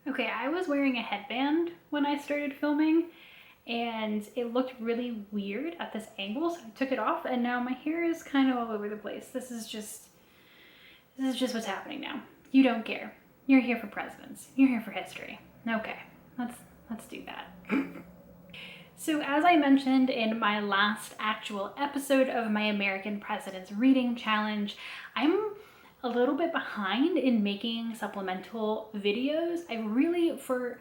Okay, I was wearing a headband when I started filming and it looked really weird at this angle, so I took it off and now my hair is kind of all over the place. This is just what's happening now. You don't care. You're here for presidents. You're here for history. Okay, let's do that. So as I mentioned in my last actual episode of my American Presidents Reading Challenge, I'm a little bit behind in making supplemental videos. I really, for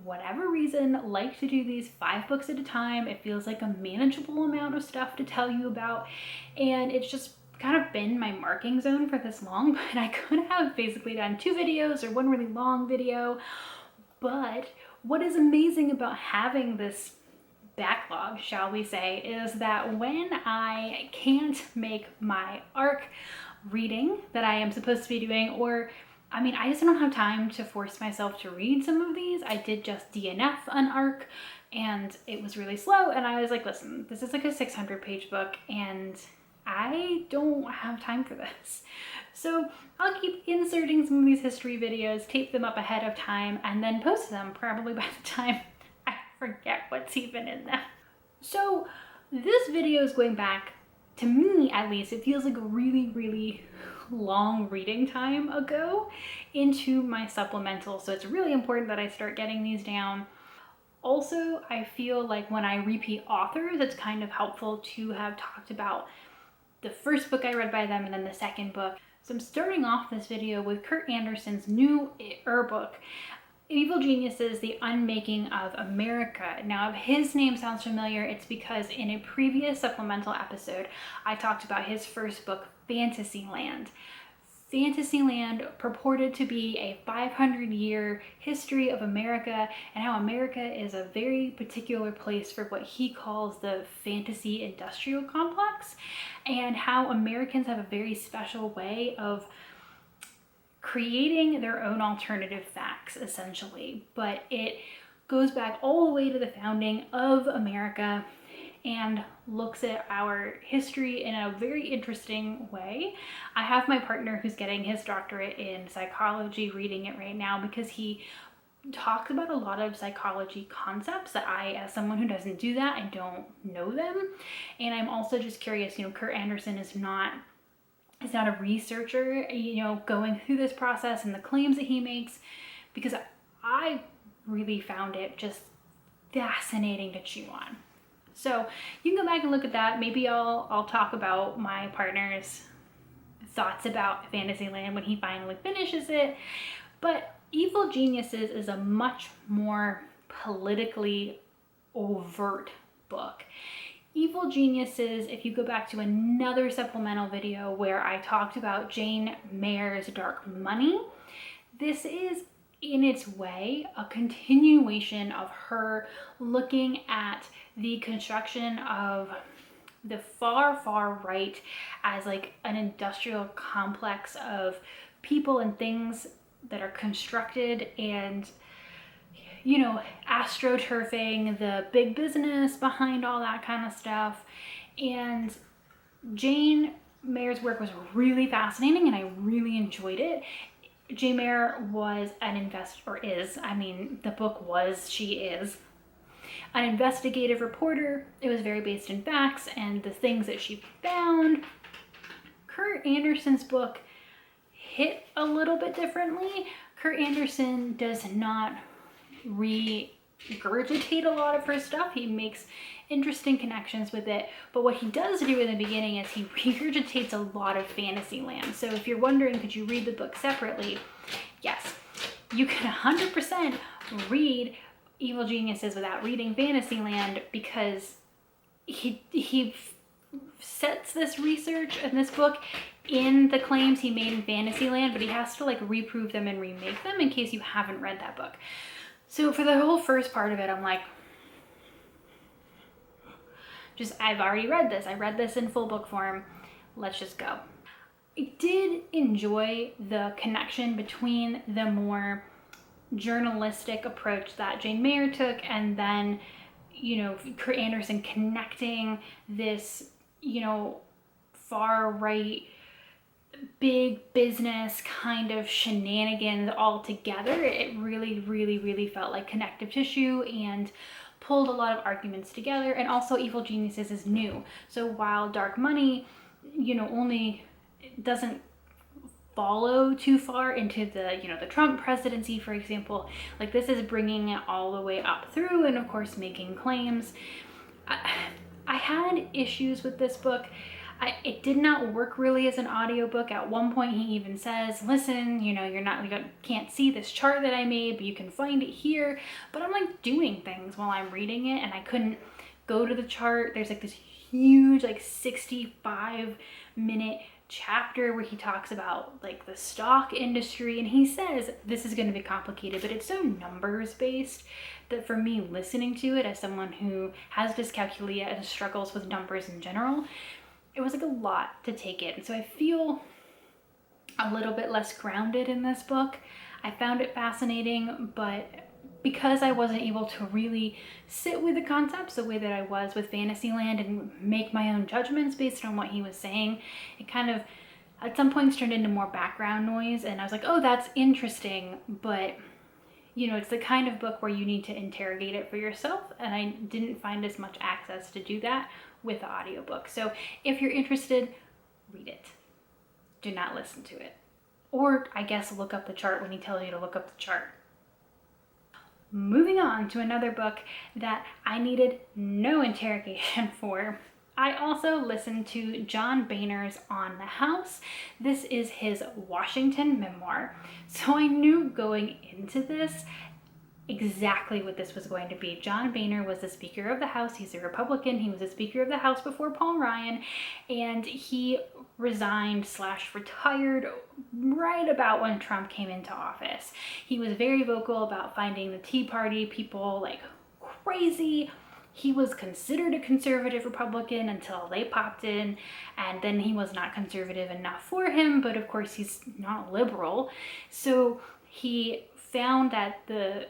whatever reason, like to do these 5 books at a time. It feels like a manageable amount of stuff to tell you about, and it's just kind of been my marking zone for this long, but I could have basically done 2 videos or 1 really long video. But what is amazing about having this backlog, shall we say, is that when I can't make my ARC reading that I am supposed to be doing, or I just don't have time to force myself to read some of these. I did just DNF an ARC and it was really slow, and I was like, listen, this is like a 600-page book and I don't have time for this. So I'll keep inserting some of these history videos, tape them up ahead of time, and then post them probably by the time I forget what's even in them. So this video is going back, to me at least, it feels like a really long reading time ago into my supplemental. So it's really important that I start getting these down. Also, I feel like when I repeat authors, it's kind of helpful to have talked about the first book I read by them and then the second book. So I'm starting off this video with Kurt Andersen's new book, Evil Geniuses, The Unmaking of America. Now, if his name sounds familiar, it's because in a previous supplemental episode, I talked about his first book, Fantasyland. Fantasyland purported to be a 500-year history of America and how America is a very particular place for what he calls the fantasy industrial complex, and how Americans have a very special way of creating their own alternative facts, essentially. But it goes back all the way to the founding of America and looks at our history in a very interesting way. I have my partner who's getting his doctorate in psychology reading it right now because he talks about a lot of psychology concepts that I, as someone who doesn't do that, I don't know them. And I'm also just curious, Kurt Andersen is not a researcher, going through this process and the claims that he makes, because I really found it just fascinating to chew on. So you can go back and look at that. Maybe I'll talk about my partner's thoughts about Fantasyland when he finally finishes it. But Evil Geniuses is a much more politically overt book. Evil Geniuses, if you go back to another supplemental video where I talked about Jane Mayer's Dark Money, this is in its way a continuation of her looking at the construction of the far right as like an industrial complex of people and things that are constructed, and astroturfing, the big business behind all that kind of stuff. And Jane Mayer's work was really fascinating and I really enjoyed it. Jane Mayer was an she is an investigative reporter. It was very based in facts and the things that she found. Kurt Andersen's book hit a little bit differently. Kurt Andersen does not regurgitate a lot of her stuff. He makes interesting connections with it, but what he does do in the beginning is he regurgitates a lot of Fantasyland. So if you're wondering, could you read the book separately? Yes, you can 100% read Evil Geniuses without reading Fantasyland, because he sets this research in this book in the claims he made in Fantasyland, but he has to reprove them and remake them in case you haven't read that book. So for the whole first part of it, I'm like, I've already read this. I read this in full book form. Let's just go. I did enjoy the connection between the more journalistic approach that Jane Mayer took, and then, Kurt Andersen connecting this, far right big business kind of shenanigans all together. It really, really, really felt like connective tissue and pulled a lot of arguments together. And also Evil Geniuses is new. So while Dark Money, only doesn't follow too far into the the Trump presidency, for example, like this is bringing it all the way up through and of course making claims. I had issues with this book. It did not work really as an audiobook. At one point he even says, listen, you can't see this chart that I made, but you can find it here. But I'm like doing things while I'm reading it and I couldn't go to the chart. There's like this huge 65-minute chapter where he talks about like the stock industry, and he says this is going to be complicated, but it's so numbers based that for me, listening to it as someone who has dyscalculia and struggles with numbers in general, it was like a lot to take in. So I feel a little bit less grounded in this book. I found it fascinating, but because I wasn't able to really sit with the concepts the way that I was with Fantasyland and make my own judgments based on what he was saying, it kind of at some points turned into more background noise, and I was like, oh, that's interesting, but it's the kind of book where you need to interrogate it for yourself, and I didn't find as much access to do that with the audiobook. So if you're interested, read it. Do not listen to it. Or I guess look up the chart when he tells you to look up the chart. Moving on to another book that I needed no interrogation for. I also listened to John Boehner's On the House. This is his Washington memoir. So I knew going into this exactly what this was going to be. John Boehner was the Speaker of the House. He's a Republican. He was the Speaker of the House before Paul Ryan, and he resigned/retired right about when Trump came into office. He was very vocal about finding the Tea Party people like crazy. He was considered a conservative Republican until they popped in, and then he was not conservative enough for him, but of course he's not liberal. So he found that the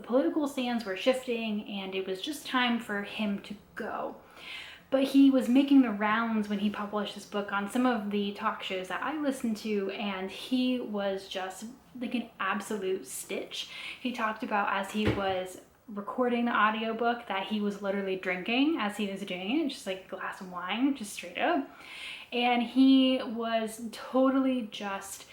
political sands were shifting and it was just time for him to go. But he was making the rounds when he published this book on some of the talk shows that I listened to, and he was just like an absolute stitch. He talked about as he was recording the audiobook that he was literally drinking as he was doing it, just like a glass of wine, just straight up. And he was totally just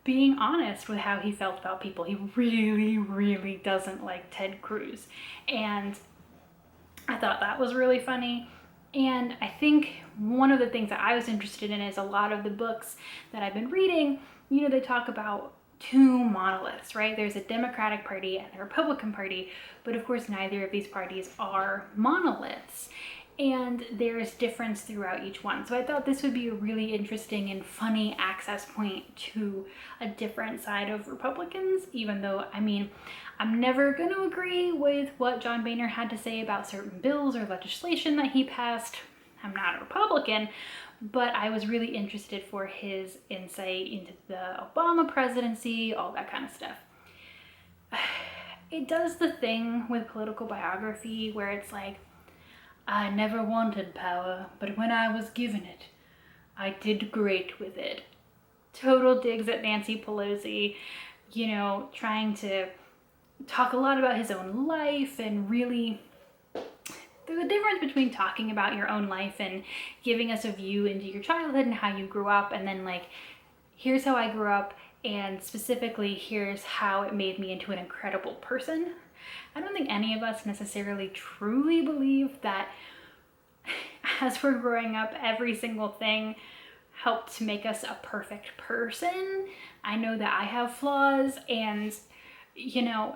being honest with how he felt about people. He really, really doesn't like Ted Cruz. And I thought that was really funny. And I think one of the things that I was interested in is a lot of the books that I've been reading, they talk about two monoliths, right? There's a Democratic Party and a Republican Party, but of course neither of these parties are monoliths. And there's difference throughout each one. So I thought this would be a really interesting and funny access point to a different side of Republicans, even though, I'm never going to agree with what John Boehner had to say about certain bills or legislation that he passed. I'm not a Republican, but I was really interested for his insight into the Obama presidency, all that kind of stuff. It does the thing with political biography where it's like, I never wanted power, but when I was given it, I did great with it. Total digs at Nancy Pelosi, trying to talk a lot about his own life, and really there's a difference between talking about your own life and giving us a view into your childhood and how you grew up, and then like, here's how I grew up, and specifically here's how it made me into an incredible person. I don't think any of us necessarily truly believe that as we're growing up, every single thing helped to make us a perfect person. I know that I have flaws, and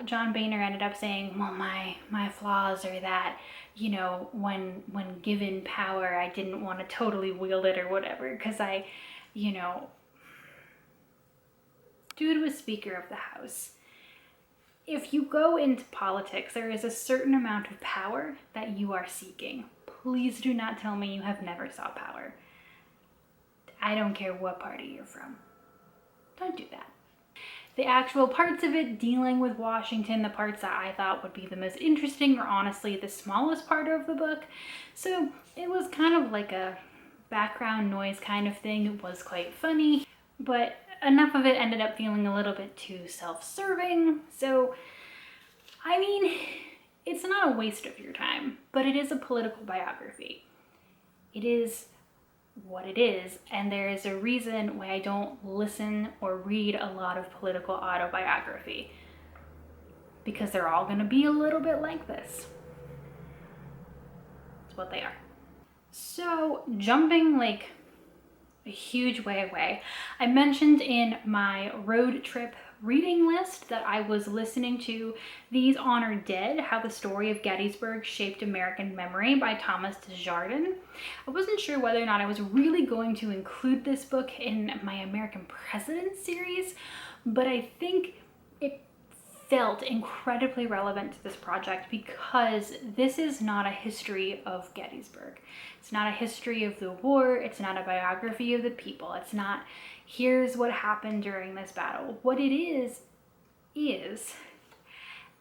John Boehner ended up saying, well, my flaws are that, when given power, I didn't want to totally wield it or whatever, because dude was Speaker of the House. If you go into politics, there is a certain amount of power that you are seeking. Please do not tell me you have never sought power. I don't care what party you're from. Don't do that. The actual parts of it dealing with Washington, the parts that I thought would be the most interesting, are honestly the smallest part of the book. So it was kind of like a background noise kind of thing was quite funny, but enough of it ended up feeling a little bit too self-serving. So, I mean, it's not a waste of your time, but it is a political biography. It is what it is, and there is a reason why I don't listen or read a lot of political autobiography, because they're all going to be a little bit like this. That's what they are. So, jumping like a huge way away, I mentioned in my road trip reading list that I was listening to These Honor Dead, How the Story of Gettysburg Shaped American Memory by Thomas Desjardins. I wasn't sure whether or not I was really going to include this book in my American Presidents series, but I think it felt incredibly relevant to this project because this is not a history of Gettysburg. It's not a history of the war. It's not a biography of the people. It's not, here's what happened during this battle. What it is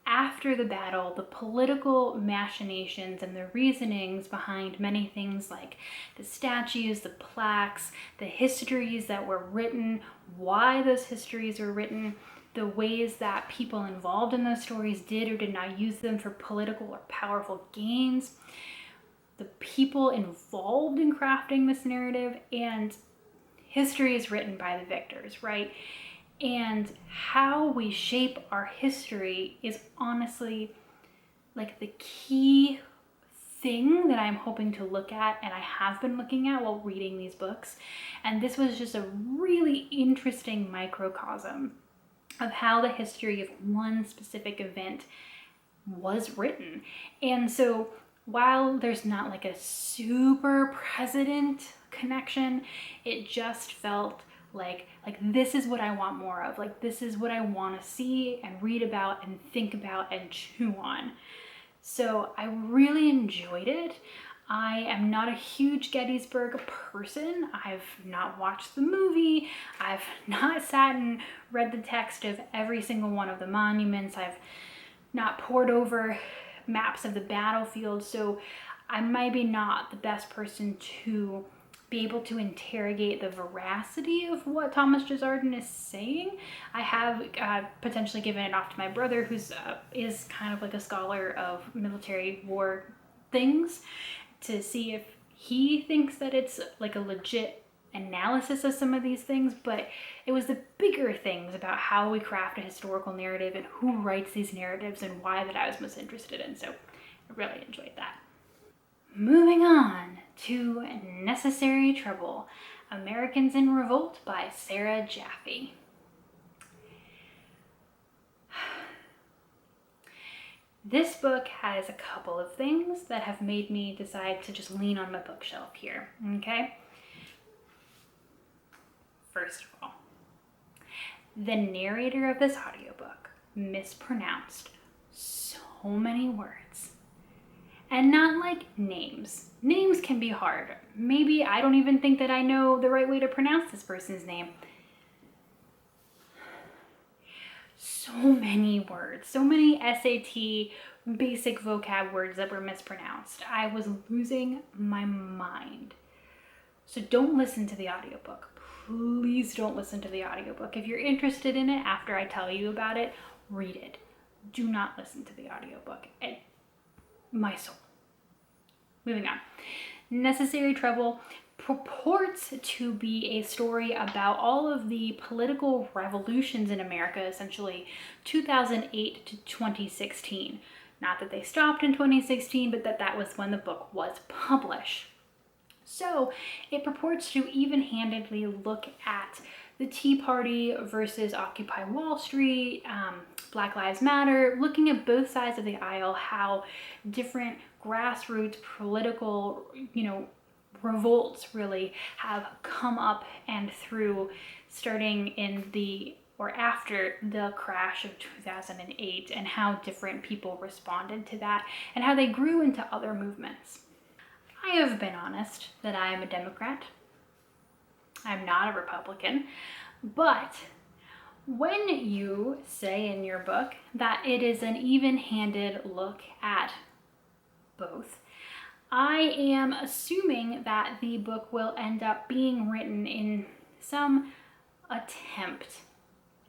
after the battle, the political machinations and the reasonings behind many things like the statues, the plaques, the histories that were written, why those histories were written, the ways that people involved in those stories did or did not use them for political or powerful gains, the people involved in crafting this narrative, and history is written by the victors, right? And how we shape our history is honestly like the key thing that I'm hoping to look at, and I have been looking at while reading these books. And this was just a really interesting microcosm of how the history of one specific event was written. And so while there's not like a super president connection, it just felt like this is what I want more of. Like, this is what I want to see and read about and think about and chew on. So I really enjoyed it. I am not a huge Gettysburg person. I've not watched the movie. I've not sat and read the text of every single one of the monuments. I've not pored over maps of the battlefield. So I might be not the best person to be able to interrogate the veracity of what Thomas Desjardins is saying. I have potentially given it off to my brother, who's is kind of like a scholar of military war things, to see if he thinks that it's like a legit analysis of some of these things. But it was the bigger things about how we craft a historical narrative and who writes these narratives and why that I was most interested in. So I really enjoyed that. Moving on to Necessary Trouble, Americans in Revolt by Sarah Jaffe. This book has a couple of things that have made me decide to just lean on my bookshelf here, okay? First of all, the narrator of this audiobook mispronounced so many words. And not like names. Names can be hard. Maybe I don't even think that I know the right way to pronounce this person's name. So many words, so many SAT basic vocab words that were mispronounced. I was losing my mind. So don't listen to the audiobook. Please don't listen to the audiobook. If you're interested in it after I tell you about it, read it. Do not listen to the audiobook. My soul. Moving on. Necessary Trouble purports to be a story about all of the political revolutions in America, essentially 2008 to 2016. Not that they stopped in 2016, but that was when the book was published. So it purports to even-handedly look at the Tea Party versus Occupy Wall Street, Black Lives Matter, looking at both sides of the aisle, how different grassroots political, revolts really have come up and through, starting in the or after the crash of 2008, and how different people responded to that and how they grew into other movements. I have been honest that I am a Democrat. I'm not a Republican, but when you say in your book that it is an even-handed look at both, I am assuming that the book will end up being written in some attempt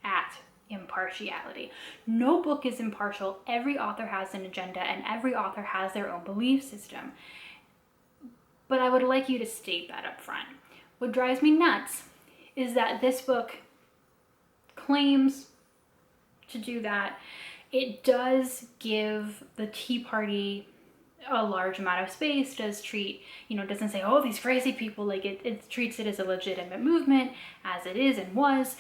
at impartiality. No book is impartial. Every author has an agenda and every author has their own belief system. But I would like you to state that up front. What drives me nuts is that this book claims to do that. It does give the Tea Party a large amount of space, does treat, doesn't say, oh, these crazy people, like it treats it as a legitimate movement, as it is and was.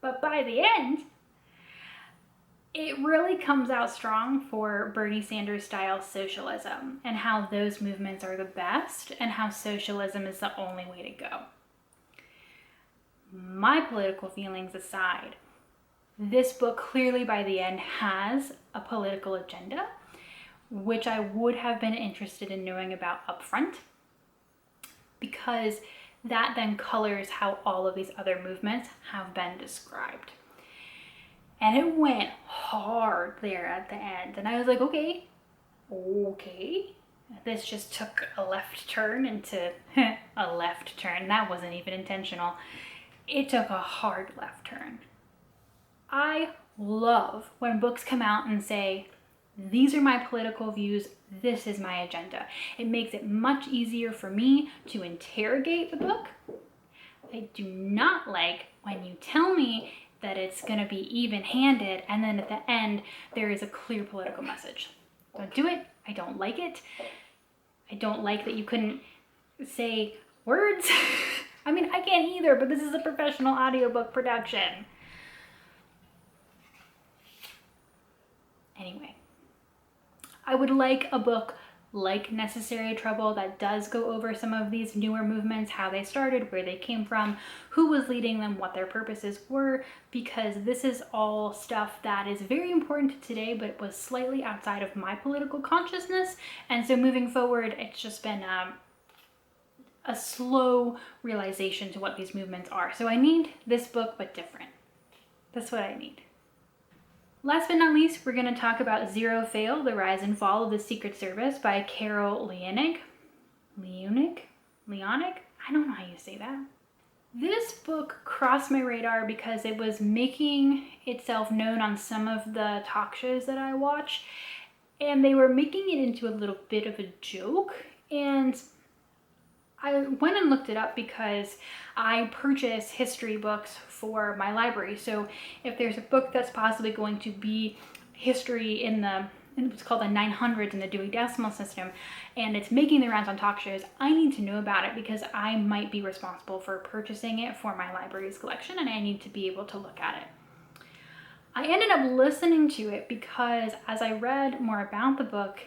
But by the end, it really comes out strong for Bernie Sanders style socialism and how those movements are the best and how socialism is the only way to go. My political feelings aside, this book clearly by the end has a political agenda, which I would have been interested in knowing about up front, because that then colors how all of these other movements have been described. And it went hard there at the end. And I was like, okay. This just took a left turn into a left turn. That wasn't even intentional. It took a hard left turn. I love when books come out and say, these are my political views, this is my agenda. It makes it much easier for me to interrogate the book. I do not like when you tell me that it's going to be even-handed and then at the end there is a clear political message. Don't do it. I don't like it. I don't like that you couldn't say words. I mean, I can't either, but this is a professional audiobook production. Anyway, I would like a book like Necessary Trouble that does go over some of these newer movements, how they started, where they came from, who was leading them, what their purposes were, because this is all stuff that is very important to today, but it was slightly outside of my political consciousness. And so moving forward, it's just been a slow realization to what these movements are. So I need this book, but different. That's what I need. Last but not least, we're going to talk about Zero Fail, The Rise and Fall of the Secret Service by Carol Leonig. Leonig? I don't know how you say that. This book crossed my radar because it was making itself known on some of the talk shows that I watch, and they were making it into a little bit of a joke. And I went and looked it up because I purchase history books for my library. So if there's a book that's possibly going to be history in what's called the 900s in the Dewey Decimal System, and it's making the rounds on talk shows, I need to know about it because I might be responsible for purchasing it for my library's collection, and I need to be able to look at it. I ended up listening to it because as I read more about the book,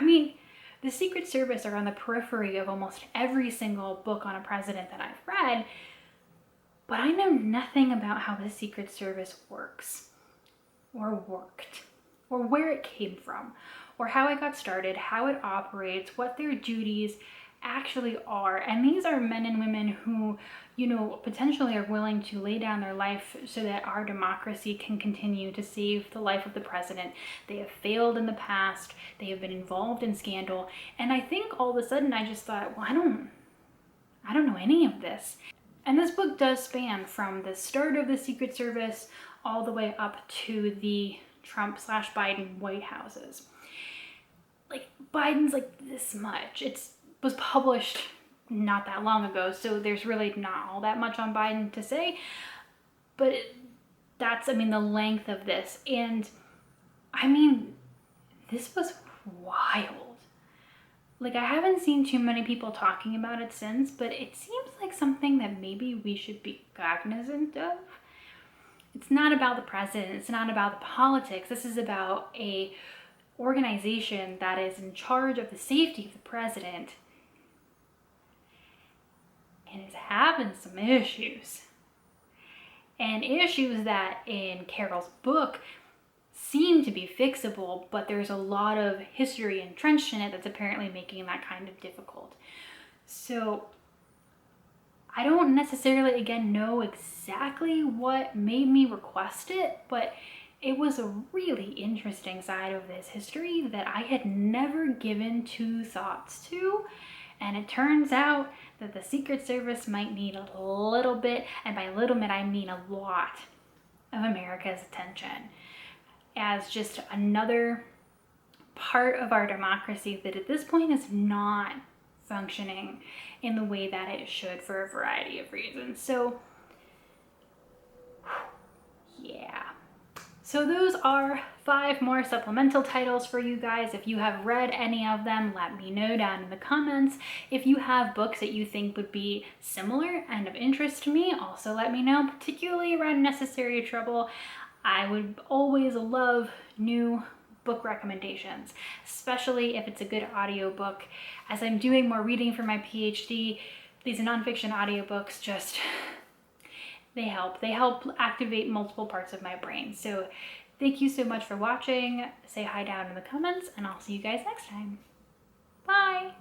the Secret Service are on the periphery of almost every single book on a president that I've read, but I know nothing about how the Secret Service works, or worked, or where it came from, or how it got started, how it operates, what their duties actually are. And these are men and women who, potentially are willing to lay down their life so that our democracy can continue to save the life of the president. They have failed in the past. They have been involved in scandal. And I think all of a sudden I just thought, well, I don't know any of this. And this book does span from the start of the Secret Service all the way up to the Trump/Biden White Houses. Like, Biden's like this much. It was published not that long ago, so there's really not all that much on Biden to say, but that's, the length of this. And this was wild. Like, I haven't seen too many people talking about it since, but it seems like something that maybe we should be cognizant of. It's not about the president, it's not about the politics. This is about a organization that is in charge of the safety of the president, and is having some issues. And issues that in Carol's book seem to be fixable, but there's a lot of history entrenched in it that's apparently making that kind of difficult. So I don't necessarily, again, know exactly what made me request it, but it was a really interesting side of this history that I had never given two thoughts to. And it turns out that the Secret Service might need a little bit, and by little bit I mean a lot, of America's attention, as just another part of our democracy that at this point is not functioning in the way that it should for a variety of reasons. So yeah. So those are 5 more supplemental titles for you guys. If you have read any of them, let me know down in the comments. If you have books that you think would be similar and of interest to me, also let me know, particularly around Necessary Trouble. I would always love new book recommendations, especially if it's a good audiobook. As I'm doing more reading for my PhD, these nonfiction audiobooks just, they help activate multiple parts of my brain. So thank you so much for watching. Say hi down in the comments, and I'll see you guys next time. Bye.